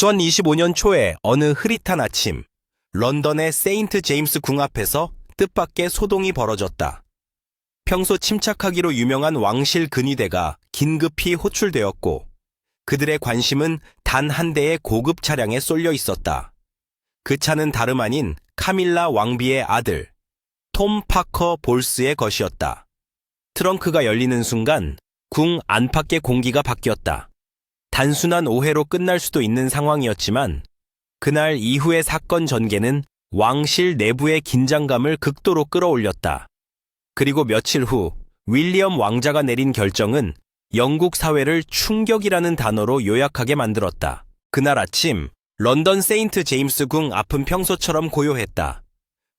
2025년 초에 어느 흐릿한 아침, 런던의 세인트 제임스 궁 앞에서 뜻밖의 소동이 벌어졌다. 평소 침착하기로 유명한 왕실 근위대가 긴급히 호출되었고, 그들의 관심은 단 한 대의 고급 차량에 쏠려 있었다. 그 차는 다름 아닌 카밀라 왕비의 아들, 톰 파커 볼스의 것이었다. 트렁크가 열리는 순간 궁 안팎의 공기가 바뀌었다. 단순한 오해로 끝날 수도 있는 상황이었지만 그날 이후의 사건 전개는 왕실 내부의 긴장감을 극도로 끌어올렸다. 그리고 며칠 후 윌리엄 왕자가 내린 결정은 영국 사회를 충격이라는 단어로 요약하게 만들었다. 그날 아침 런던 세인트 제임스 궁 앞은 평소처럼 고요했다.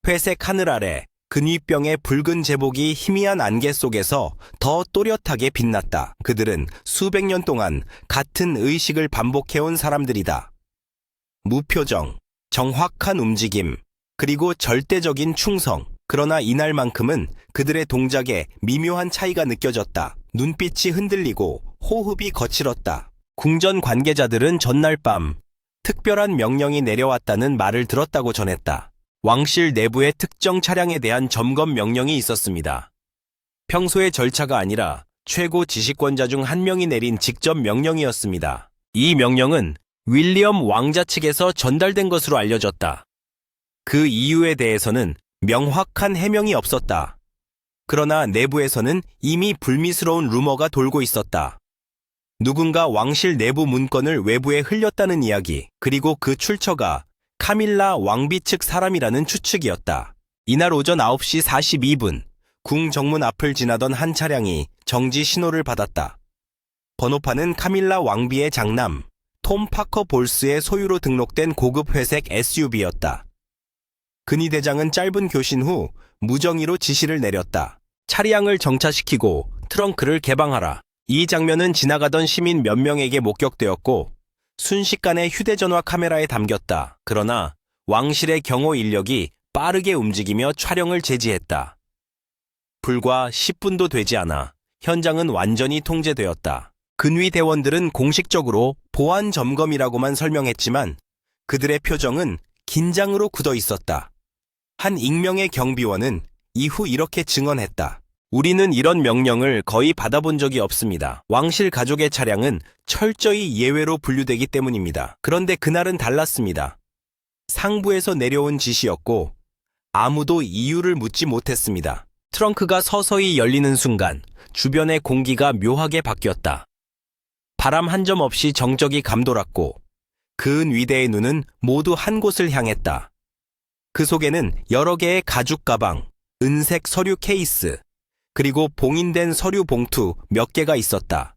회색 하늘 아래 근위병의 붉은 제복이 희미한 안개 속에서 더 또렷하게 빛났다. 그들은 수백 년 동안 같은 의식을 반복해온 사람들이다. 무표정, 정확한 움직임, 그리고 절대적인 충성. 그러나 이날만큼은 그들의 동작에 미묘한 차이가 느껴졌다. 눈빛이 흔들리고 호흡이 거칠었다. 궁전 관계자들은 전날 밤 특별한 명령이 내려왔다는 말을 들었다고 전했다. 왕실 내부의 특정 차량에 대한 점검 명령이 있었습니다. 평소의 절차가 아니라 최고 지시권자 중 한 명이 내린 직접 명령이었습니다. 이 명령은 윌리엄 왕자 측에서 전달된 것으로 알려졌다. 그 이유에 대해서는 명확한 해명이 없었다. 그러나 내부에서는 이미 불미스러운 루머가 돌고 있었다. 누군가 왕실 내부 문건을 외부에 흘렸다는 이야기, 그리고 그 출처가 카밀라 왕비 측 사람이라는 추측이었다. 이날 오전 9시 42분, 궁 정문 앞을 지나던 한 차량이 정지 신호를 받았다. 번호판은 카밀라 왕비의 장남, 톰 파커 볼스의 소유로 등록된 고급 회색 SUV였다. 근위대장은 짧은 교신 후 무정의로 지시를 내렸다. 차량을 정차시키고 트렁크를 개방하라. 이 장면은 지나가던 시민 몇 명에게 목격되었고 순식간에 휴대전화 카메라에 담겼다. 그러나 왕실의 경호 인력이 빠르게 움직이며 촬영을 제지했다. 불과 10분도 되지 않아 현장은 완전히 통제되었다. 근위대원들은 공식적으로 보안 점검이라고만 설명했지만 그들의 표정은 긴장으로 굳어 있었다. 한 익명의 경비원은 이후 이렇게 증언했다. 우리는 이런 명령을 거의 받아본 적이 없습니다. 왕실 가족의 차량은 철저히 예외로 분류되기 때문입니다. 그런데 그날은 달랐습니다. 상부에서 내려온 지시였고 아무도 이유를 묻지 못했습니다. 트렁크가 서서히 열리는 순간 주변의 공기가 묘하게 바뀌었다. 바람 한 점 없이 정적이 감돌았고 근위대의 눈은 모두 한 곳을 향했다. 그 속에는 여러 개의 가죽 가방, 은색 서류 케이스, 그리고 봉인된 서류 봉투 몇 개가 있었다.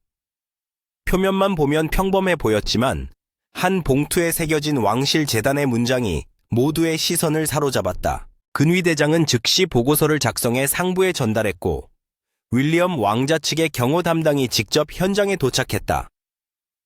표면만 보면 평범해 보였지만 한 봉투에 새겨진 왕실 재단의 문장이 모두의 시선을 사로잡았다. 근위대장은 즉시 보고서를 작성해 상부에 전달했고 윌리엄 왕자 측의 경호 담당이 직접 현장에 도착했다.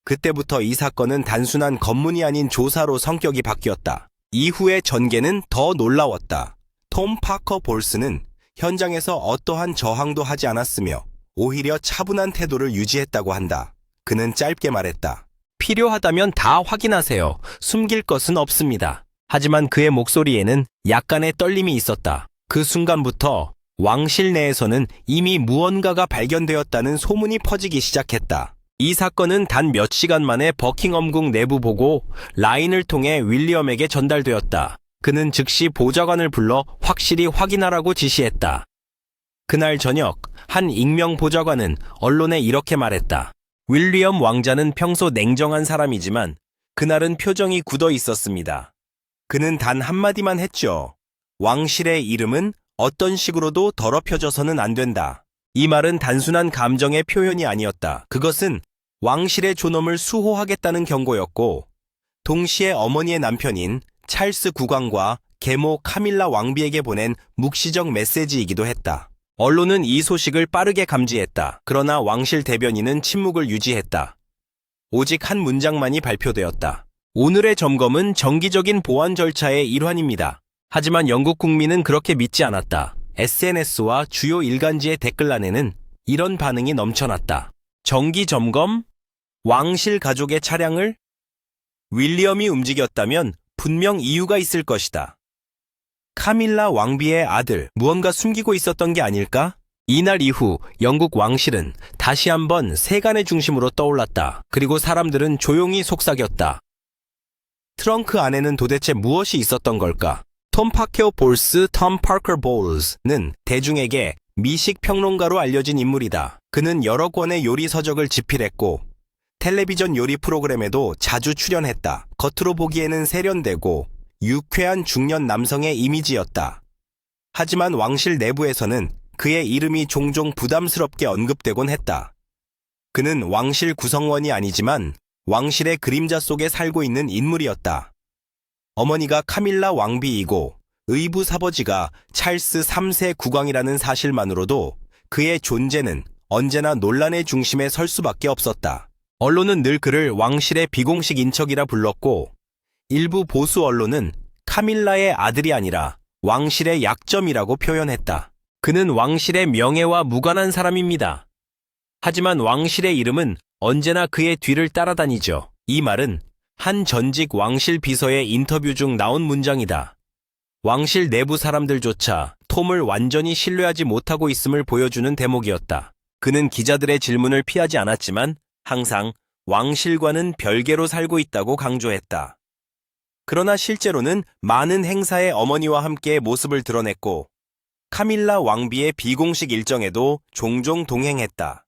그때부터 이 사건은 단순한 검문이 아닌 조사로 성격이 바뀌었다. 이후의 전개는 더 놀라웠다. 톰 파커 볼스는 현장에서 어떠한 저항도 하지 않았으며 오히려 차분한 태도를 유지했다고 한다. 그는 짧게 말했다. 필요하다면 다 확인하세요. 숨길 것은 없습니다. 하지만 그의 목소리에는 약간의 떨림이 있었다. 그 순간부터 왕실 내에서는 이미 무언가가 발견되었다는 소문이 퍼지기 시작했다. 이 사건은 단 몇 시간 만에 버킹엄궁 내부 보고 라인을 통해 윌리엄에게 전달되었다. 그는 즉시 보좌관을 불러 확실히 확인하라고 지시했다. 그날 저녁 한 익명 보좌관은 언론에 이렇게 말했다. 윌리엄 왕자는 평소 냉정한 사람이지만 그날은 표정이 굳어 있었습니다. 그는 단 한마디만 했죠. 왕실의 이름은 어떤 식으로도 더럽혀져서는 안 된다. 이 말은 단순한 감정의 표현이 아니었다. 그것은 왕실의 존엄을 수호하겠다는 경고였고 동시에 어머니의 남편인 찰스 국왕과 계모 카밀라 왕비에게 보낸 묵시적 메시지이기도 했다. 언론은 이 소식을 빠르게 감지했다. 그러나 왕실 대변인은 침묵을 유지했다. 오직 한 문장만이 발표되었다. 오늘의 점검은 정기적인 보안 절차의 일환입니다. 하지만 영국 국민은 그렇게 믿지 않았다. SNS와 주요 일간지의 댓글란에는 이런 반응이 넘쳐났다. 정기 점검? 왕실 가족의 차량을? 윌리엄이 움직였다면 분명 이유가 있을 것이다. 카밀라 왕비의 아들, 무언가 숨기고 있었던 게 아닐까? 이날 이후 영국 왕실은 다시 한번 세간의 중심으로 떠올랐다. 그리고 사람들은 조용히 속삭였다. 트렁크 안에는 도대체 무엇이 있었던 걸까? 톰 파케오 볼스, 톰 파커 볼스는 대중에게 미식 평론가로 알려진 인물이다. 그는 여러 권의 요리 서적을 집필했고 텔레비전 요리 프로그램에도 자주 출연했다. 겉으로 보기에는 세련되고 유쾌한 중년 남성의 이미지였다. 하지만 왕실 내부에서는 그의 이름이 종종 부담스럽게 언급되곤 했다. 그는 왕실 구성원이 아니지만 왕실의 그림자 속에 살고 있는 인물이었다. 어머니가 카밀라 왕비이고 의붓아버지가 찰스 3세 국왕이라는 사실만으로도 그의 존재는 언제나 논란의 중심에 설 수밖에 없었다. 언론은 늘 그를 왕실의 비공식 인척이라 불렀고 일부 보수 언론은 카밀라의 아들이 아니라 왕실의 약점이라고 표현했다. 그는 왕실의 명예와 무관한 사람입니다. 하지만 왕실의 이름은 언제나 그의 뒤를 따라다니죠. 이 말은 한 전직 왕실 비서의 인터뷰 중 나온 문장이다. 왕실 내부 사람들조차 톰을 완전히 신뢰하지 못하고 있음을 보여주는 대목이었다. 그는 기자들의 질문을 피하지 않았지만 항상 왕실과는 별개로 살고 있다고 강조했다. 그러나 실제로는 많은 행사에 어머니와 함께 모습을 드러냈고 카밀라 왕비의 비공식 일정에도 종종 동행했다.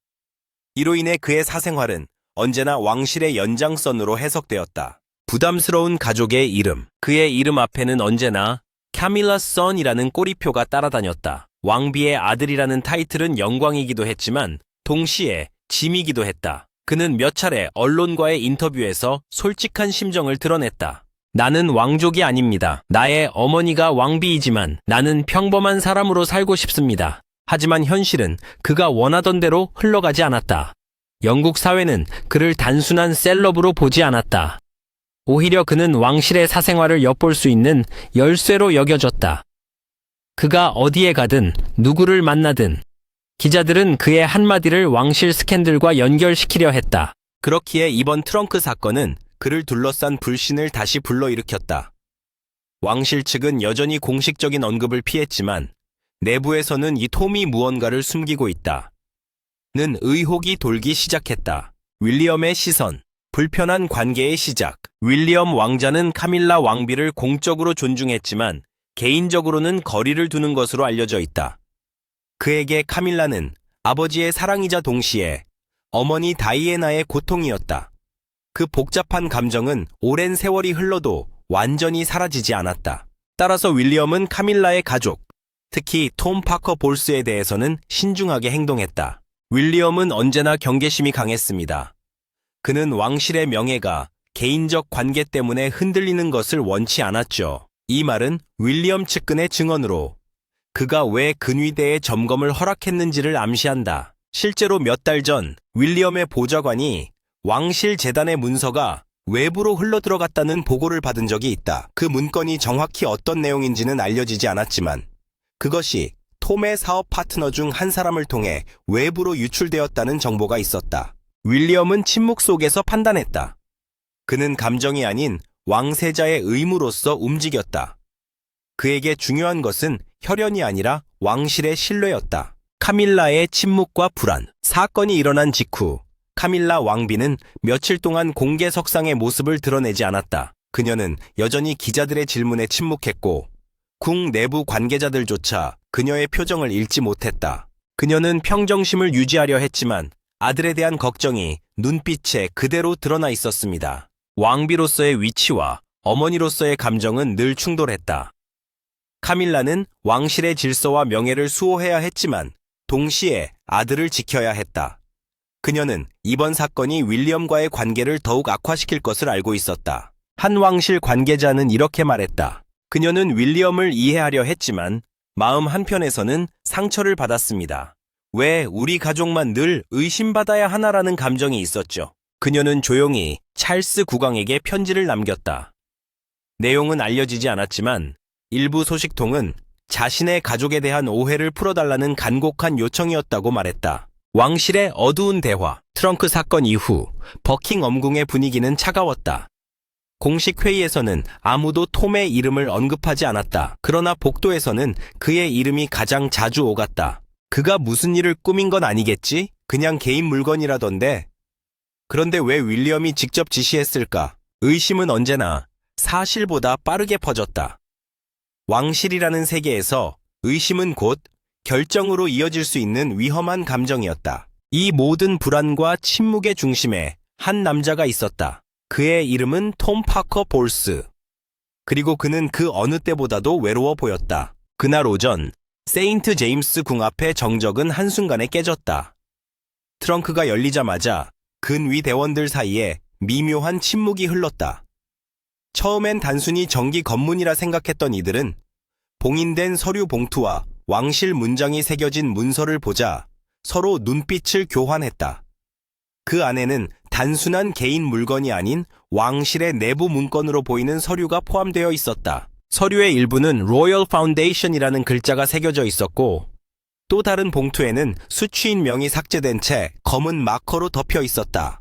이로 인해 그의 사생활은 언제나 왕실의 연장선으로 해석되었다. 부담스러운 가족의 이름. 그의 이름 앞에는 언제나 카밀라 선이라는 꼬리표가 따라다녔다. 왕비의 아들이라는 타이틀은 영광이기도 했지만 동시에 짐이기도 했다. 그는 몇 차례 언론과의 인터뷰에서 솔직한 심정을 드러냈다. 나는 왕족이 아닙니다. 나의 어머니가 왕비이지만 나는 평범한 사람으로 살고 싶습니다. 하지만 현실은 그가 원하던 대로 흘러가지 않았다. 영국 사회는 그를 단순한 셀럽으로 보지 않았다. 오히려 그는 왕실의 사생활을 엿볼 수 있는 열쇠로 여겨졌다. 그가 어디에 가든 누구를 만나든 기자들은 그의 한마디를 왕실 스캔들과 연결시키려 했다. 그렇기에 이번 트렁크 사건은 그를 둘러싼 불신을 다시 불러일으켰다. 왕실 측은 여전히 공식적인 언급을 피했지만 내부에서는 이 톰이 무언가를 숨기고 있다. 는 의혹이 돌기 시작했다. 윌리엄의 시선, 불편한 관계의 시작. 윌리엄 왕자는 카밀라 왕비를 공적으로 존중했지만 개인적으로는 거리를 두는 것으로 알려져 있다. 그에게 카밀라는 아버지의 사랑이자 동시에 어머니 다이애나의 고통이었다. 그 복잡한 감정은 오랜 세월이 흘러도 완전히 사라지지 않았다. 따라서 윌리엄은 카밀라의 가족, 특히 톰 파커 볼스에 대해서는 신중하게 행동했다. 윌리엄은 언제나 경계심이 강했습니다. 그는 왕실의 명예가 개인적 관계 때문에 흔들리는 것을 원치 않았죠. 이 말은 윌리엄 측근의 증언으로 그가 왜 근위대의 점검을 허락했는지를 암시한다. 실제로 몇 달 전 윌리엄의 보좌관이 왕실 재단의 문서가 외부로 흘러들어갔다는 보고를 받은 적이 있다. 그 문건이 정확히 어떤 내용인지는 알려지지 않았지만 그것이 톰의 사업 파트너 중 한 사람을 통해 외부로 유출되었다는 정보가 있었다. 윌리엄은 침묵 속에서 판단했다. 그는 감정이 아닌 왕세자의 의무로서 움직였다. 그에게 중요한 것은 혈연이 아니라 왕실의 신뢰였다. 카밀라의 침묵과 불안. 사건이 일어난 직후 카밀라 왕비는 며칠 동안 공개석상의 모습을 드러내지 않았다. 그녀는 여전히 기자들의 질문에 침묵했고 궁 내부 관계자들조차 그녀의 표정을 읽지 못했다. 그녀는 평정심을 유지하려 했지만 아들에 대한 걱정이 눈빛에 그대로 드러나 있었습니다. 왕비로서의 위치와 어머니로서의 감정은 늘 충돌했다. 카밀라는 왕실의 질서와 명예를 수호해야 했지만 동시에 아들을 지켜야 했다. 그녀는 이번 사건이 윌리엄과의 관계를 더욱 악화시킬 것을 알고 있었다. 한 왕실 관계자는 이렇게 말했다. 그녀는 윌리엄을 이해하려 했지만 마음 한편에서는 상처를 받았습니다. 왜 우리 가족만 늘 의심받아야 하나라는 감정이 있었죠. 그녀는 조용히 찰스 국왕에게 편지를 남겼다. 내용은 알려지지 않았지만 일부 소식통은 자신의 가족에 대한 오해를 풀어달라는 간곡한 요청이었다고 말했다. 왕실의 어두운 대화. 트렁크 사건 이후 버킹엄궁의 분위기는 차가웠다. 공식 회의에서는 아무도 톰의 이름을 언급하지 않았다. 그러나 복도에서는 그의 이름이 가장 자주 오갔다. 그가 무슨 일을 꾸민 건 아니겠지? 그냥 개인 물건이라던데. 그런데 왜 윌리엄이 직접 지시했을까? 의심은 언제나 사실보다 빠르게 퍼졌다. 왕실이라는 세계에서 의심은 곧 결정으로 이어질 수 있는 위험한 감정이었다. 이 모든 불안과 침묵의 중심에 한 남자가 있었다. 그의 이름은 톰 파커 볼스. 그리고 그는 그 어느 때보다도 외로워 보였다. 그날 오전 세인트 제임스 궁 앞의 정적은 한순간에 깨졌다. 트렁크가 열리자마자 근위 대원들 사이에 미묘한 침묵이 흘렀다. 처음엔 단순히 정기 검문이라 생각했던 이들은 봉인된 서류 봉투와 왕실 문장이 새겨진 문서를 보자 서로 눈빛을 교환했다. 그 안에는 단순한 개인 물건이 아닌 왕실의 내부 문건으로 보이는 서류가 포함되어 있었다. 서류의 일부는 로열 파운데이션이라는 글자가 새겨져 있었고 또 다른 봉투에는 수취인 명이 삭제된 채 검은 마커로 덮여 있었다.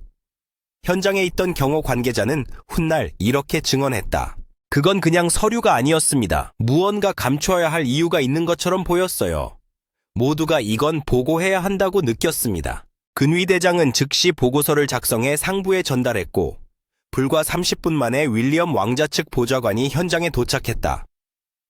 현장에 있던 경호 관계자는 훗날 이렇게 증언했다. 그건 그냥 서류가 아니었습니다. 무언가 감춰야 할 이유가 있는 것처럼 보였어요. 모두가 이건 보고해야 한다고 느꼈습니다. 근위대장은 즉시 보고서를 작성해 상부에 전달했고 불과 30분 만에 윌리엄 왕자 측 보좌관이 현장에 도착했다.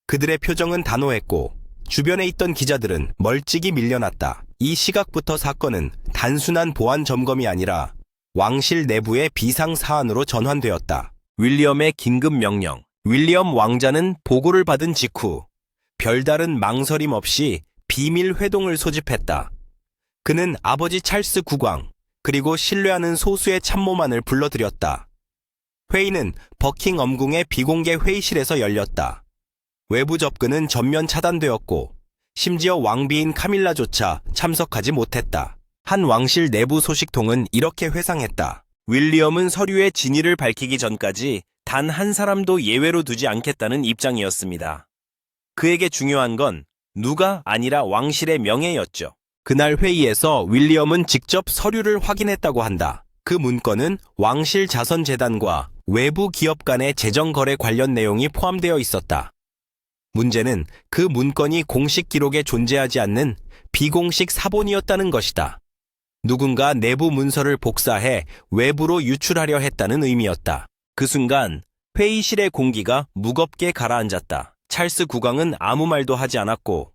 그들의 표정은 단호했고 주변에 있던 기자들은 멀찍이 밀려났다. 이 시각부터 사건은 단순한 보안 점검이 아니라 왕실 내부의 비상사안으로 전환되었다. 윌리엄의 긴급 명령. 윌리엄 왕자는 보고를 받은 직후 별다른 망설임 없이 비밀 회동을 소집했다. 그는 아버지 찰스 국왕 그리고 신뢰하는 소수의 참모만을 불러들였다. 회의는 버킹엄궁의 비공개 회의실에서 열렸다. 외부 접근은 전면 차단되었고 심지어 왕비인 카밀라조차 참석하지 못했다. 한 왕실 내부 소식통은 이렇게 회상했다. 윌리엄은 서류의 진위를 밝히기 전까지 단 한 사람도 예외로 두지 않겠다는 입장이었습니다. 그에게 중요한 건 누가 아니라 왕실의 명예였죠. 그날 회의에서 윌리엄은 직접 서류를 확인했다고 한다. 그 문건은 왕실 자선재단과 외부 기업 간의 재정거래 관련 내용이 포함되어 있었다. 문제는 그 문건이 공식 기록에 존재하지 않는 비공식 사본이었다는 것이다. 누군가 내부 문서를 복사해 외부로 유출하려 했다는 의미였다. 그 순간 회의실의 공기가 무겁게 가라앉았다. 찰스 국왕은 아무 말도 하지 않았고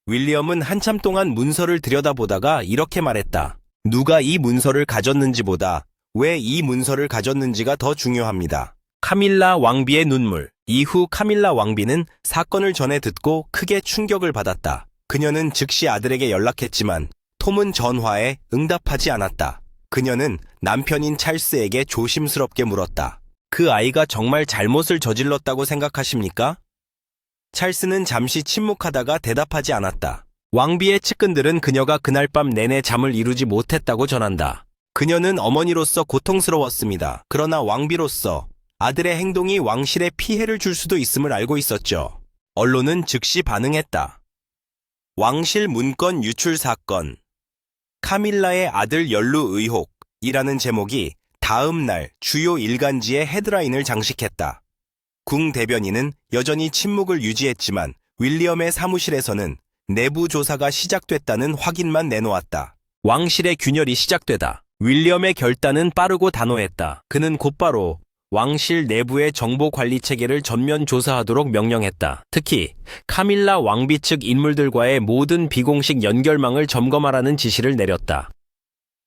윌리엄은 한참 동안 문서를 들여다보다가 이렇게 말했다. 누가 이 문서를 가졌는지보다 왜 이 문서를 가졌는지가 더 중요합니다. 카밀라 왕비의 눈물. 이후 카밀라 왕비는 사건을 전해 듣고 크게 충격을 받았다. 그녀는 즉시 아들에게 연락했지만 톰은 전화에 응답하지 않았다. 그녀는 남편인 찰스에게 조심스럽게 물었다. 그 아이가 정말 잘못을 저질렀다고 생각하십니까? 찰스는 잠시 침묵하다가 대답하지 않았다. 왕비의 측근들은 그녀가 그날 밤 내내 잠을 이루지 못했다고 전한다. 그녀는 어머니로서 고통스러웠습니다. 그러나 왕비로서 아들의 행동이 왕실에 피해를 줄 수도 있음을 알고 있었죠. 언론은 즉시 반응했다. 왕실 문건 유출 사건. 카밀라의 아들 연루 의혹이라는 제목이 다음 날 주요 일간지의 헤드라인을 장식했다. 궁 대변인은 여전히 침묵을 유지했지만 윌리엄의 사무실에서는 내부 조사가 시작됐다는 확인만 내놓았다. 왕실의 균열이 시작되다. 윌리엄의 결단은 빠르고 단호했다. 그는 곧바로 왕실 내부의 정보 관리 체계를 전면 조사하도록 명령했다. 특히 카밀라 왕비 측 인물들과의 모든 비공식 연결망을 점검하라는 지시를 내렸다.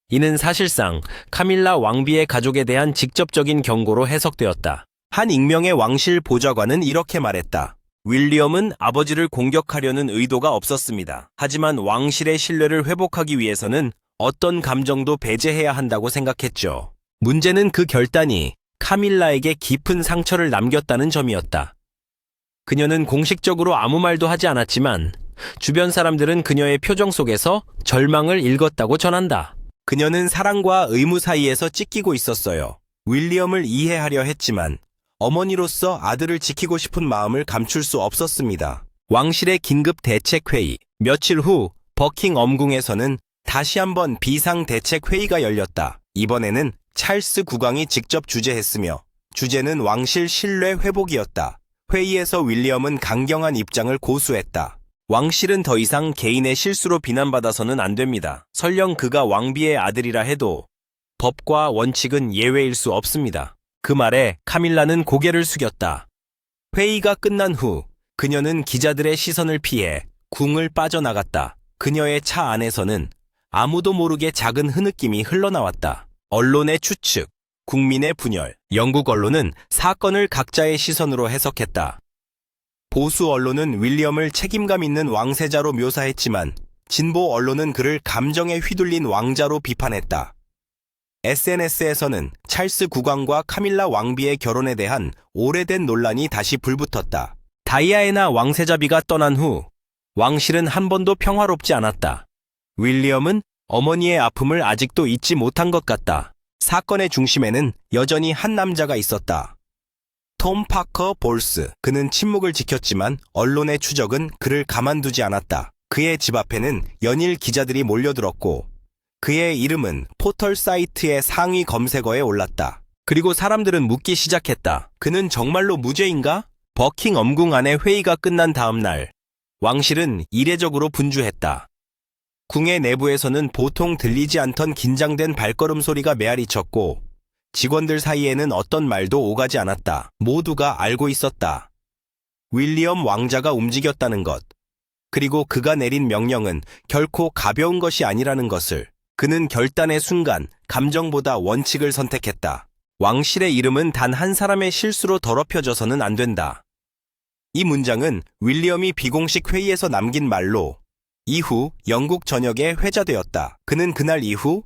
이는 사실상 카밀라 왕비의 가족에 대한 직접적인 경고로 해석되었다. 한 익명의 왕실 보좌관은 이렇게 말했다. 윌리엄은 아버지를 공격하려는 의도가 없었습니다. 하지만 왕실의 신뢰를 회복하기 위해서는 어떤 감정도 배제해야 한다고 생각했죠. 문제는 그 결단이 카밀라에게 깊은 상처를 남겼다는 점이었다. 그녀는 공식적으로 아무 말도 하지 않았지만 주변 사람들은 그녀의 표정 속에서 절망을 읽었다고 전한다. 그녀는 사랑과 의무 사이에서 찢기고 있었어요. 윌리엄을 이해하려 했지만 어머니로서 아들을 지키고 싶은 마음을 감출 수 없었습니다. 왕실의 긴급 대책회의. 며칠 후 버킹엄궁에서는 다시 한번 비상대책회의가 열렸다. 이번에는 찰스 국왕이 직접 주재했으며 주제는 왕실 신뢰 회복이었다. 회의에서 윌리엄은 강경한 입장을 고수했다. 왕실은 더 이상 개인의 실수로 비난받아서는 안 됩니다. 설령 그가 왕비의 아들이라 해도 법과 원칙은 예외일 수 없습니다. 그 말에 카밀라는 고개를 숙였다. 회의가 끝난 후 그녀는 기자들의 시선을 피해 궁을 빠져나갔다. 그녀의 차 안에서는 아무도 모르게 작은 흐느낌이 흘러나왔다. 언론의 추측, 국민의 분열. 영국 언론은 사건을 각자의 시선으로 해석했다. 보수 언론은 윌리엄을 책임감 있는 왕세자로 묘사했지만 진보 언론은 그를 감정에 휘둘린 왕자로 비판했다. SNS에서는 찰스 국왕과 카밀라 왕비의 결혼에 대한 오래된 논란이 다시 불붙었다. 다이아애나 왕세자비가 떠난 후 왕실은 한 번도 평화롭지 않았다. 윌리엄은 어머니의 아픔을 아직도 잊지 못한 것 같다. 사건의 중심에는 여전히 한 남자가 있었다. 톰 파커 볼스. 그는 침묵을 지켰지만 언론의 추적은 그를 가만두지 않았다. 그의 집 앞에는 연일 기자들이 몰려들었고 그의 이름은 포털 사이트의 상위 검색어에 올랐다. 그리고 사람들은 묻기 시작했다. 그는 정말로 무죄인가? 버킹엄궁 안의 회의가 끝난 다음 날 왕실은 이례적으로 분주했다. 궁의 내부에서는 보통 들리지 않던 긴장된 발걸음 소리가 메아리쳤고 직원들 사이에는 어떤 말도 오가지 않았다. 모두가 알고 있었다. 윌리엄 왕자가 움직였다는 것. 그리고 그가 내린 명령은 결코 가벼운 것이 아니라는 것을. 그는 결단의 순간 감정보다 원칙을 선택했다. 왕실의 이름은 단 한 사람의 실수로 더럽혀져서는 안 된다. 이 문장은 윌리엄이 비공식 회의에서 남긴 말로 이후 영국 전역에 회자되었다. 그는 그날 이후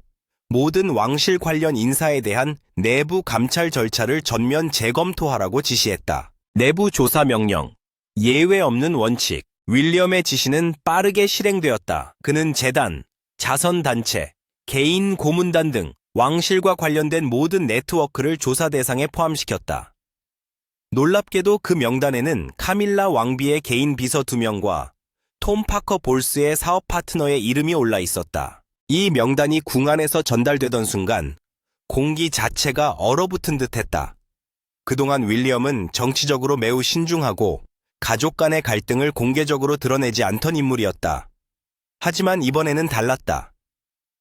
모든 왕실 관련 인사에 대한 내부 감찰 절차를 전면 재검토하라고 지시했다. 내부 조사 명령, 예외 없는 원칙. 윌리엄의 지시는 빠르게 실행되었다. 그는 재단, 자선단체, 개인 고문단 등 왕실과 관련된 모든 네트워크를 조사 대상에 포함시켰다. 놀랍게도 그 명단에는 카밀라 왕비의 개인 비서 2명과 톰 파커 볼스의 사업 파트너의 이름이 올라 있었다. 이 명단이 궁 안에서 전달되던 순간 공기 자체가 얼어붙은 듯했다. 그동안 윌리엄은 정치적으로 매우 신중하고 가족 간의 갈등을 공개적으로 드러내지 않던 인물이었다. 하지만 이번에는 달랐다.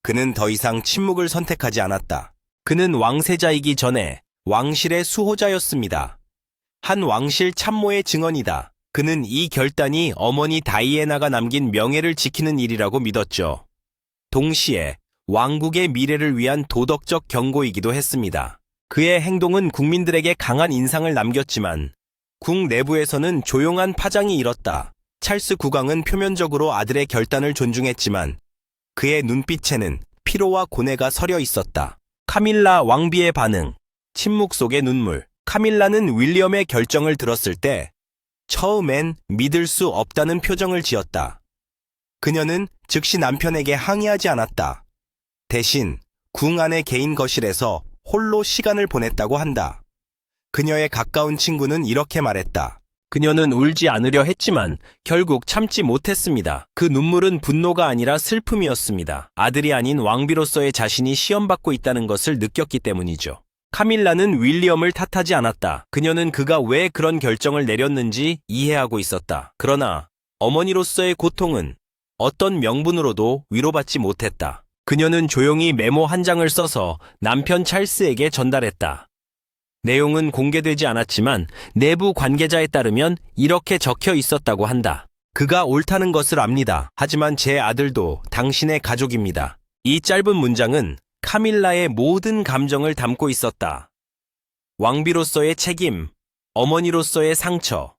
그는 더 이상 침묵을 선택하지 않았다. 그는 왕세자이기 전에 왕실의 수호자였습니다. 한 왕실 참모의 증언이다. 그는 이 결단이 어머니 다이애나가 남긴 명예를 지키는 일이라고 믿었죠. 동시에 왕국의 미래를 위한 도덕적 경고이기도 했습니다. 그의 행동은 국민들에게 강한 인상을 남겼지만 궁 내부에서는 조용한 파장이 일었다. 찰스 국왕은 표면적으로 아들의 결단을 존중했지만 그의 눈빛에는 피로와 고뇌가 서려 있었다. 카밀라 왕비의 반응, 침묵 속의 눈물. 카밀라는 윌리엄의 결정을 들었을 때 처음엔 믿을 수 없다는 표정을 지었다. 그녀는 즉시 남편에게 항의하지 않았다. 대신 궁 안의 개인 거실에서 홀로 시간을 보냈다고 한다. 그녀의 가까운 친구는 이렇게 말했다. 그녀는 울지 않으려 했지만 결국 참지 못했습니다. 그 눈물은 분노가 아니라 슬픔이었습니다. 아들이 아닌 왕비로서의 자신이 시험받고 있다는 것을 느꼈기 때문이죠. 카밀라는 윌리엄을 탓하지 않았다. 그녀는 그가 왜 그런 결정을 내렸는지 이해하고 있었다. 그러나 어머니로서의 고통은 어떤 명분으로도 위로받지 못했다. 그녀는 조용히 메모 한 장을 써서 남편 찰스에게 전달했다. 내용은 공개되지 않았지만 내부 관계자에 따르면 이렇게 적혀 있었다고 한다. 그가 옳다는 것을 압니다. 하지만 제 아들도 당신의 가족입니다. 이 짧은 문장은 카밀라의 모든 감정을 담고 있었다. 왕비로서의 책임, 어머니로서의 상처,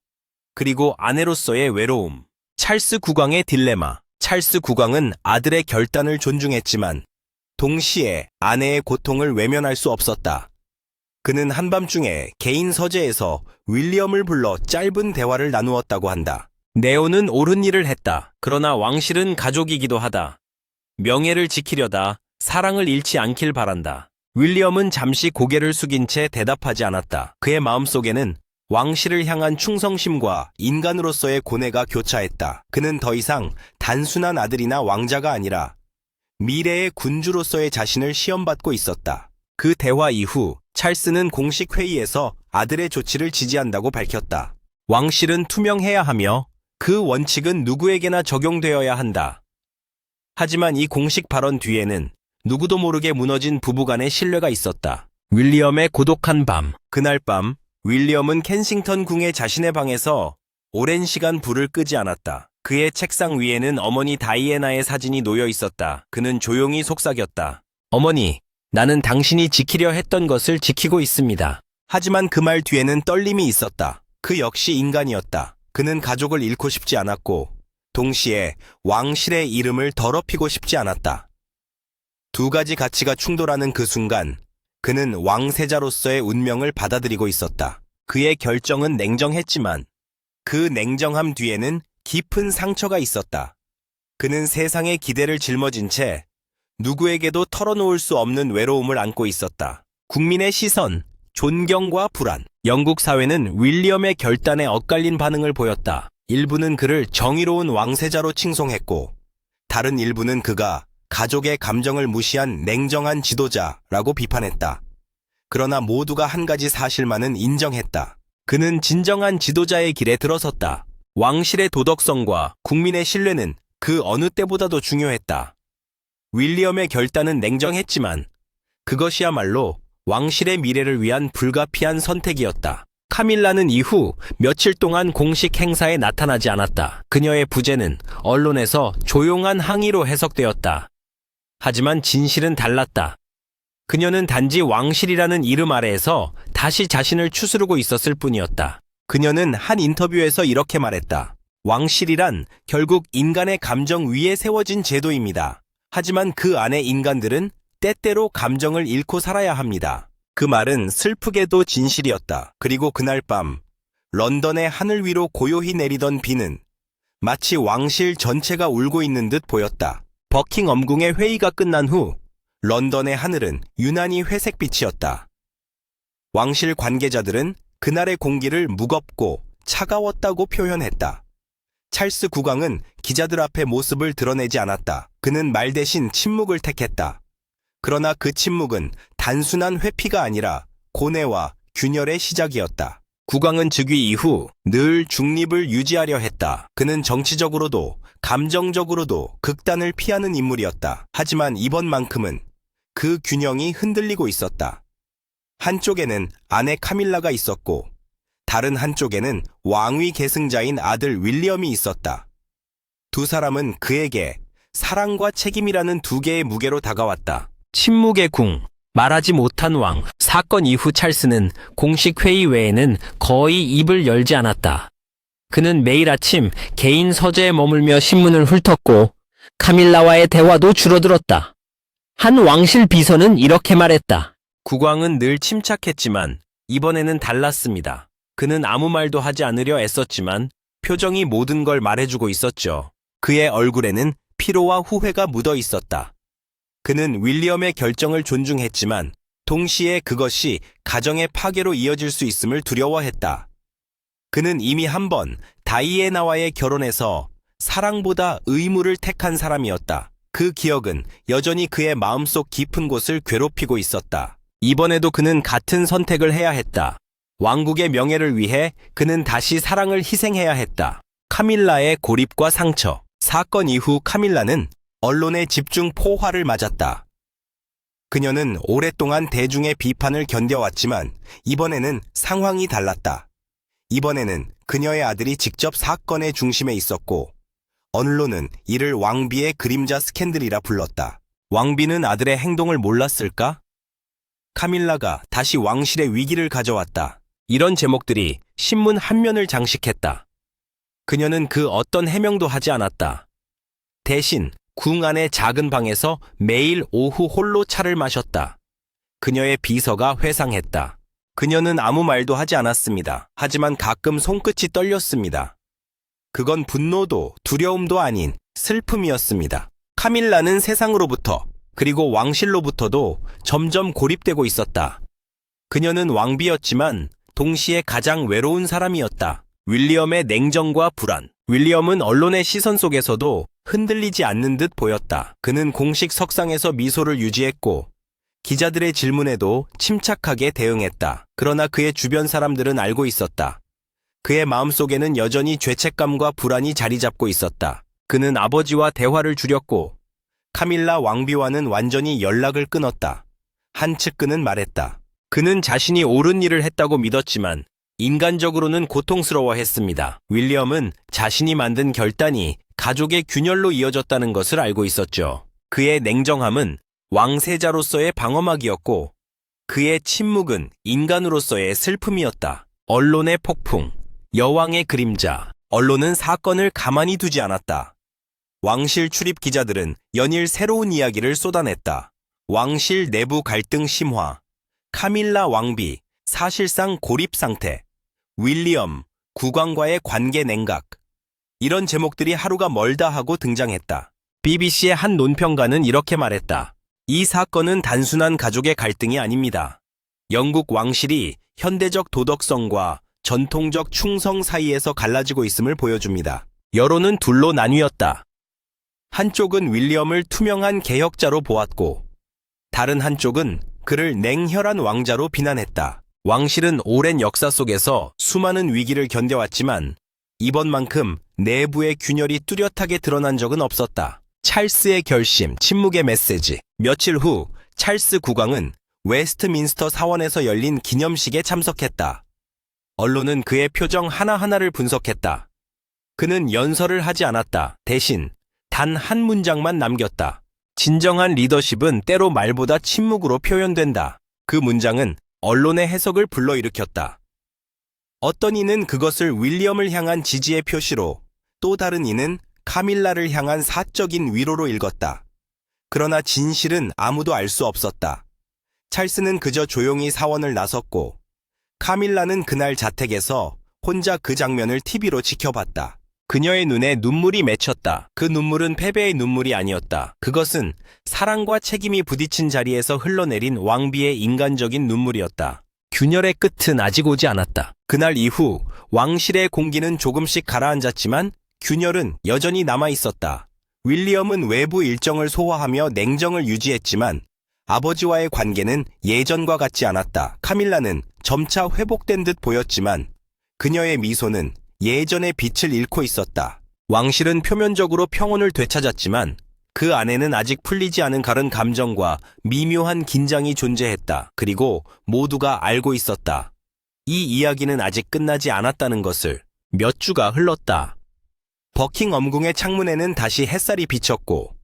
그리고 아내로서의 외로움. 찰스 국왕의 딜레마. 찰스 국왕은 아들의 결단을 존중했지만 동시에 아내의 고통을 외면할 수 없었다. 그는 한밤중에 개인 서재에서 윌리엄을 불러 짧은 대화를 나누었다고 한다. 네오는 옳은 일을 했다. 그러나 왕실은 가족이기도 하다. 명예를 지키려다 사랑을 잃지 않길 바란다. 윌리엄은 잠시 고개를 숙인 채 대답하지 않았다. 그의 마음속에는 왕실을 향한 충성심과 인간으로서의 고뇌가 교차했다. 그는 더 이상 단순한 아들이나 왕자가 아니라 미래의 군주로서의 자신을 시험받고 있었다. 그 대화 이후 찰스는 공식 회의에서 아들의 조치를 지지한다고 밝혔다. 왕실은 투명해야 하며 그 원칙은 누구에게나 적용되어야 한다. 하지만 이 공식 발언 뒤에는 누구도 모르게 무너진 부부간의 신뢰가 있었다. 윌리엄의 고독한 밤. 그날 밤 윌리엄은 켄싱턴 궁의 자신의 방에서 오랜 시간 불을 끄지 않았다. 그의 책상 위에는 어머니 다이애나의 사진이 놓여 있었다. 그는 조용히 속삭였다. 어머니, 나는 당신이 지키려 했던 것을 지키고 있습니다. 하지만 그 말 뒤에는 떨림이 있었다. 그 역시 인간이었다. 그는 가족을 잃고 싶지 않았고 동시에 왕실의 이름을 더럽히고 싶지 않았다. 두 가지 가치가 충돌하는 그 순간 그는 왕세자로서의 운명을 받아들이고 있었다. 그의 결정은 냉정했지만 그 냉정함 뒤에는 깊은 상처가 있었다. 그는 세상의 기대를 짊어진 채 누구에게도 털어놓을 수 없는 외로움을 안고 있었다. 국민의 시선, 존경과 불안. 영국 사회는 윌리엄의 결단에 엇갈린 반응을 보였다. 일부는 그를 정의로운 왕세자로 칭송했고 다른 일부는 그가 가족의 감정을 무시한 냉정한 지도자라고 비판했다. 그러나 모두가 한 가지 사실만은 인정했다. 그는 진정한 지도자의 길에 들어섰다. 왕실의 도덕성과 국민의 신뢰는 그 어느 때보다도 중요했다. 윌리엄의 결단은 냉정했지만 그것이야말로 왕실의 미래를 위한 불가피한 선택이었다. 카밀라는 이후 며칠 동안 공식 행사에 나타나지 않았다. 그녀의 부재는 언론에서 조용한 항의로 해석되었다. 하지만 진실은 달랐다. 그녀는 단지 왕실이라는 이름 아래에서 다시 자신을 추스르고 있었을 뿐이었다. 그녀는 한 인터뷰에서 이렇게 말했다. 왕실이란 결국 인간의 감정 위에 세워진 제도입니다. 하지만 그 안의 인간들은 때때로 감정을 잃고 살아야 합니다. 그 말은 슬프게도 진실이었다. 그리고 그날 밤 런던의 하늘 위로 고요히 내리던 비는 마치 왕실 전체가 울고 있는 듯 보였다. 버킹엄궁의 회의가 끝난 후 런던의 하늘은 유난히 회색빛이었다. 왕실 관계자들은 그날의 공기를 무겁고 차가웠다고 표현했다. 찰스 국왕은 기자들 앞에 모습을 드러내지 않았다. 그는 말 대신 침묵을 택했다. 그러나 그 침묵은 단순한 회피가 아니라 고뇌와 균열의 시작이었다. 국왕은 즉위 이후 늘 중립을 유지하려 했다. 그는 정치적으로도 감정적으로도 극단을 피하는 인물이었다. 하지만 이번만큼은 그 균형이 흔들리고 있었다. 한쪽에는 아내 카밀라가 있었고 다른 한쪽에는 왕위 계승자인 아들 윌리엄이 있었다. 두 사람은 그에게 사랑과 책임이라는 두 개의 무게로 다가왔다. 침묵의 궁, 말하지 못한 왕. 사건 이후 찰스는 공식 회의 외에는 거의 입을 열지 않았다. 그는 매일 아침 개인 서재에 머물며 신문을 훑었고 카밀라와의 대화도 줄어들었다. 한 왕실 비서는 이렇게 말했다. 국왕은 늘 침착했지만 이번에는 달랐습니다. 그는 아무 말도 하지 않으려 애썼지만 표정이 모든 걸 말해주고 있었죠. 그의 얼굴에는 피로와 후회가 묻어 있었다. 그는 윌리엄의 결정을 존중했지만 동시에 그것이 가정의 파괴로 이어질 수 있음을 두려워했다. 그는 이미 한 번 다이애나와의 결혼에서 사랑보다 의무를 택한 사람이었다. 그 기억은 여전히 그의 마음속 깊은 곳을 괴롭히고 있었다. 이번에도 그는 같은 선택을 해야 했다. 왕국의 명예를 위해 그는 다시 사랑을 희생해야 했다. 카밀라의 고립과 상처. 사건 이후 카밀라는 언론의 집중 포화를 맞았다. 그녀는 오랫동안 대중의 비판을 견뎌왔지만 이번에는 상황이 달랐다. 이번에는 그녀의 아들이 직접 사건의 중심에 있었고 언론은 이를 왕비의 그림자 스캔들이라 불렀다. 왕비는 아들의 행동을 몰랐을까? 카밀라가 다시 왕실의 위기를 가져왔다. 이런 제목들이 신문 한 면을 장식했다. 그녀는 그 어떤 해명도 하지 않았다. 대신 궁 안의 작은 방에서 매일 오후 홀로 차를 마셨다. 그녀의 비서가 회상했다. 그녀는 아무 말도 하지 않았습니다. 하지만 가끔 손끝이 떨렸습니다. 그건 분노도 두려움도 아닌 슬픔이었습니다. 카밀라는 세상으로부터 그리고 왕실로부터도 점점 고립되고 있었다. 그녀는 왕비였지만 동시에 가장 외로운 사람이었다. 윌리엄의 냉정과 불안. 윌리엄은 언론의 시선 속에서도 흔들리지 않는 듯 보였다. 그는 공식 석상에서 미소를 유지했고 기자들의 질문에도 침착하게 대응했다. 그러나 그의 주변 사람들은 알고 있었다. 그의 마음속에는 여전히 죄책감과 불안이 자리 잡고 있었다. 그는 아버지와 대화를 줄였고 카밀라 왕비와는 완전히 연락을 끊었다. 한 측근은 말했다. 그는 자신이 옳은 일을 했다고 믿었지만 인간적으로는 고통스러워했습니다. 윌리엄은 자신이 만든 결단이 가족의 균열로 이어졌다는 것을 알고 있었죠. 그의 냉정함은 왕세자로서의 방어막이었고 그의 침묵은 인간으로서의 슬픔이었다. 언론의 폭풍, 여왕의 그림자. 언론은 사건을 가만히 두지 않았다. 왕실 출입 기자들은 연일 새로운 이야기를 쏟아냈다. 왕실 내부 갈등 심화, 카밀라 왕비, 사실상 고립 상태, 윌리엄, 국왕과의 관계 냉각. 이런 제목들이 하루가 멀다 하고 등장했다. BBC의 한 논평가는 이렇게 말했다. 이 사건은 단순한 가족의 갈등이 아닙니다. 영국 왕실이 현대적 도덕성과 전통적 충성 사이에서 갈라지고 있음을 보여줍니다. 여론은 둘로 나뉘었다. 한쪽은 윌리엄을 투명한 개혁자로 보았고 다른 한쪽은 그를 냉혈한 왕자로 비난했다. 왕실은 오랜 역사 속에서 수많은 위기를 견뎌왔지만 이번만큼 내부의 균열이 뚜렷하게 드러난 적은 없었다. 찰스의 결심, 침묵의 메시지. 며칠 후 찰스 국왕은 웨스트민스터 사원에서 열린 기념식에 참석했다. 언론은 그의 표정 하나하나를 분석했다. 그는 연설을 하지 않았다. 대신 단 한 문장만 남겼다. 진정한 리더십은 때로 말보다 침묵으로 표현된다. 그 문장은 언론의 해석을 불러일으켰다. 어떤 이는 그것을 윌리엄을 향한 지지의 표시로, 또 다른 이는 카밀라를 향한 사적인 위로로 읽었다. 그러나 진실은 아무도 알 수 없었다. 찰스는 그저 조용히 사원을 나섰고 카밀라는 그날 자택에서 혼자 그 장면을 TV로 지켜봤다. 그녀의 눈에 눈물이 맺혔다. 그 눈물은 패배의 눈물이 아니었다. 그것은 사랑과 책임이 부딪힌 자리에서 흘러내린 왕비의 인간적인 눈물이었다. 균열의 끝은 아직 오지 않았다. 그날 이후 왕실의 공기는 조금씩 가라앉았지만 균열은 여전히 남아있었다. 윌리엄은 외부 일정을 소화하며 냉정을 유지했지만 아버지와의 관계는 예전과 같지 않았다. 카밀라는 점차 회복된 듯 보였지만 그녀의 미소는 예전의 빛을 잃고 있었다. 왕실은 표면적으로 평온을 되찾았지만 그 안에는 아직 풀리지 않은 가른 감정과 미묘한 긴장이 존재했다. 그리고 모두가 알고 있었다. 이 이야기는 아직 끝나지 않았다는 것을. 몇 주가 흘렀다. 버킹엄궁의 창문에는 다시 햇살이 비쳤고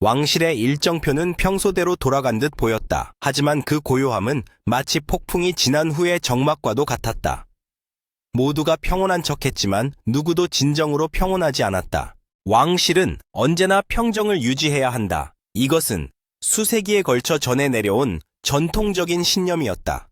왕실의 일정표는 평소대로 돌아간 듯 보였다. 하지만 그 고요함은 마치 폭풍이 지난 후의 적막과도 같았다. 모두가 평온한 척했지만 누구도 진정으로 평온하지 않았다. 왕실은 언제나 평정을 유지해야 한다. 이것은 수세기에 걸쳐 전해 내려온 전통적인 신념이었다.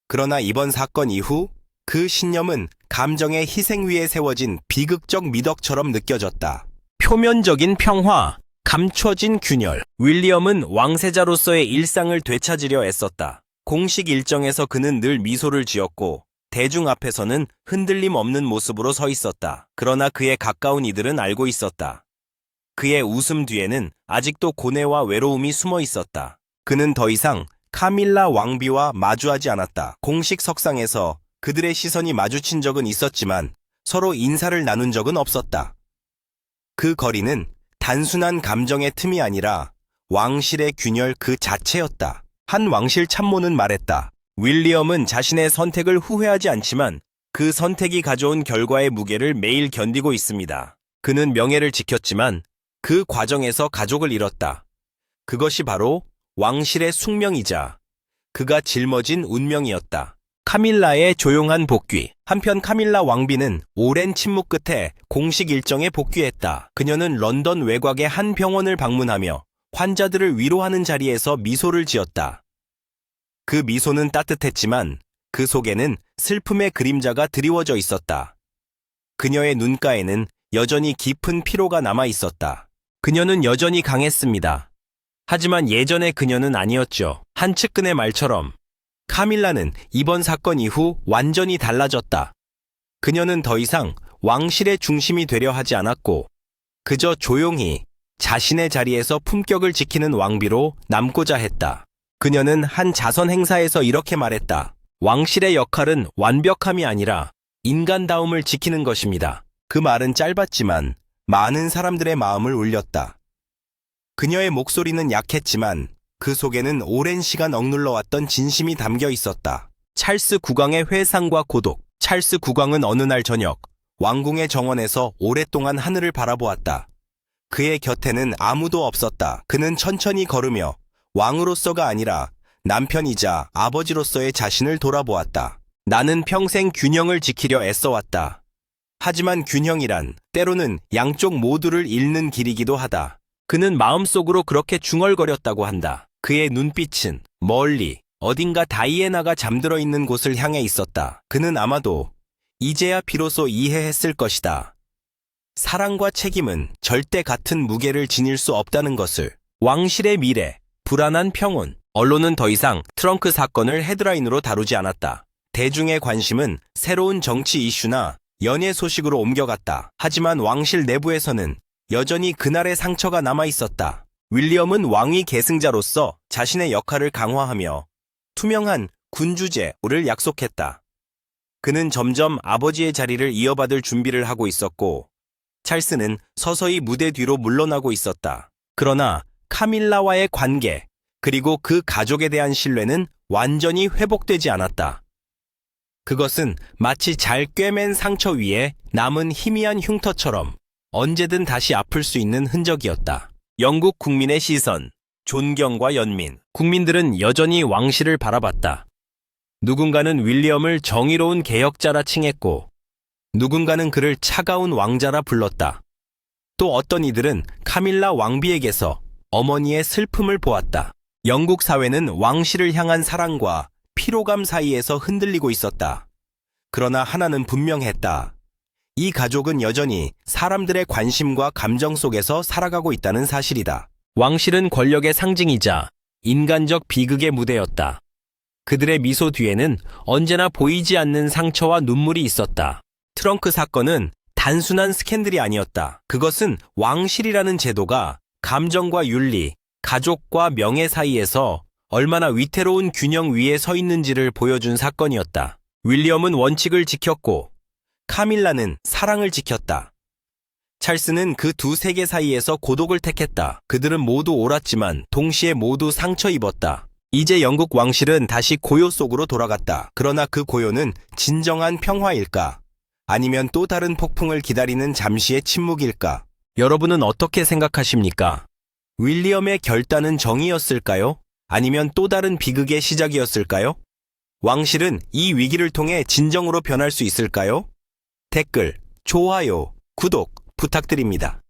그러나 이번 사건 이후 그 신념은 감정의 희생 위에 세워진 비극적 미덕처럼 느껴졌다. 표면적인 평화, 감춰진 균열. 윌리엄은 왕세자로서의 일상을 되찾으려 애썼다. 공식 일정에서 그는 늘 미소를 지었고 대중 앞에서는 흔들림 없는 모습으로 서 있었다. 그러나 그의 가까운 이들은 알고 있었다. 그의 웃음 뒤에는 아직도 고뇌와 외로움이 숨어 있었다. 그는 더 이상 카밀라 왕비와 마주하지 않았다. 공식 석상에서 그들의 시선이 마주친 적은 있었지만 서로 인사를 나눈 적은 없었다. 그 거리는 단순한 감정의 틈이 아니라 왕실의 균열 그 자체였다. 한 왕실 참모는 말했다. 윌리엄은 자신의 선택을 후회하지 않지만 그 선택이 가져온 결과의 무게를 매일 견디고 있습니다. 그는 명예를 지켰지만 그 과정에서 가족을 잃었다. 그것이 바로 왕실의 숙명이자 그가 짊어진 운명이었다. 카밀라의 조용한 복귀. 한편 카밀라 왕비는 오랜 침묵 끝에 공식 일정에 복귀했다. 그녀는 런던 외곽의 한 병원을 방문하며 환자들을 위로하는 자리에서 미소를 지었다. 그 미소는 따뜻했지만 그 속에는 슬픔의 그림자가 드리워져 있었다. 그녀의 눈가에는 여전히 깊은 피로가 남아 있었다. 그녀는 여전히 강했습니다. 하지만 예전의 그녀는 아니었죠. 한 측근의 말처럼 카밀라는 이번 사건 이후 완전히 달라졌다. 그녀는 더 이상 왕실의 중심이 되려 하지 않았고 그저 조용히 자신의 자리에서 품격을 지키는 왕비로 남고자 했다. 그녀는 한 자선 행사에서 이렇게 말했다. 왕실의 역할은 완벽함이 아니라 인간다움을 지키는 것입니다. 그 말은 짧았지만 많은 사람들의 마음을 울렸다. 그녀의 목소리는 약했지만 그 속에는 오랜 시간 억눌러왔던 진심이 담겨 있었다. 찰스 국왕의 회상과 고독. 찰스 국왕은 어느 날 저녁 왕궁의 정원에서 오랫동안 하늘을 바라보았다. 그의 곁에는 아무도 없었다. 그는 천천히 걸으며 왕으로서가 아니라 남편이자 아버지로서의 자신을 돌아보았다. 나는 평생 균형을 지키려 애써왔다. 하지만 균형이란 때로는 양쪽 모두를 잃는 길이기도 하다. 그는 마음속으로 그렇게 중얼거렸다고 한다. 그의 눈빛은 멀리 어딘가 다이애나가 잠들어 있는 곳을 향해 있었다. 그는 아마도 이제야 비로소 이해했을 것이다. 사랑과 책임은 절대 같은 무게를 지닐 수 없다는 것을. 왕실의 미래, 불안한 평온. 언론은 더 이상 트렁크 사건을 헤드라인으로 다루지 않았다. 대중의 관심은 새로운 정치 이슈나 연예 소식으로 옮겨갔다. 하지만 왕실 내부에서는 여전히 그날의 상처가 남아 있었다. 윌리엄은 왕위 계승자로서 자신의 역할을 강화하며 투명한 군주제를 약속했다. 그는 점점 아버지의 자리를 이어받을 준비를 하고 있었고, 찰스는 서서히 무대 뒤로 물러나고 있었다. 그러나 카밀라와의 관계, 그리고 그 가족에 대한 신뢰는 완전히 회복되지 않았다. 그것은 마치 잘 꿰맨 상처 위에 남은 희미한 흉터처럼 언제든 다시 아플 수 있는 흔적이었다. 영국 국민의 시선, 존경과 연민. 국민들은 여전히 왕실을 바라봤다. 누군가는 윌리엄을 정의로운 개혁자라 칭했고, 누군가는 그를 차가운 왕자라 불렀다. 또 어떤 이들은 카밀라 왕비에게서 어머니의 슬픔을 보았다. 영국 사회는 왕실을 향한 사랑과 피로감 사이에서 흔들리고 있었다. 그러나 하나는 분명했다. 이 가족은 여전히 사람들의 관심과 감정 속에서 살아가고 있다는 사실이다. 왕실은 권력의 상징이자 인간적 비극의 무대였다. 그들의 미소 뒤에는 언제나 보이지 않는 상처와 눈물이 있었다. 트렁크 사건은 단순한 스캔들이 아니었다. 그것은 왕실이라는 제도가 감정과 윤리, 가족과 명예 사이에서 얼마나 위태로운 균형 위에 서 있는지를 보여준 사건이었다. 윌리엄은 원칙을 지켰고 카밀라는 사랑을 지켰다. 찰스는 그 두 세계 사이에서 고독을 택했다. 그들은 모두 옳았지만 동시에 모두 상처 입었다. 이제 영국 왕실은 다시 고요 속으로 돌아갔다. 그러나 그 고요는 진정한 평화일까? 아니면 또 다른 폭풍을 기다리는 잠시의 침묵일까? 여러분은 어떻게 생각하십니까? 윌리엄의 결단은 정의였을까요? 아니면 또 다른 비극의 시작이었을까요? 왕실은 이 위기를 통해 진정으로 변할 수 있을까요? 댓글, 좋아요, 구독 부탁드립니다.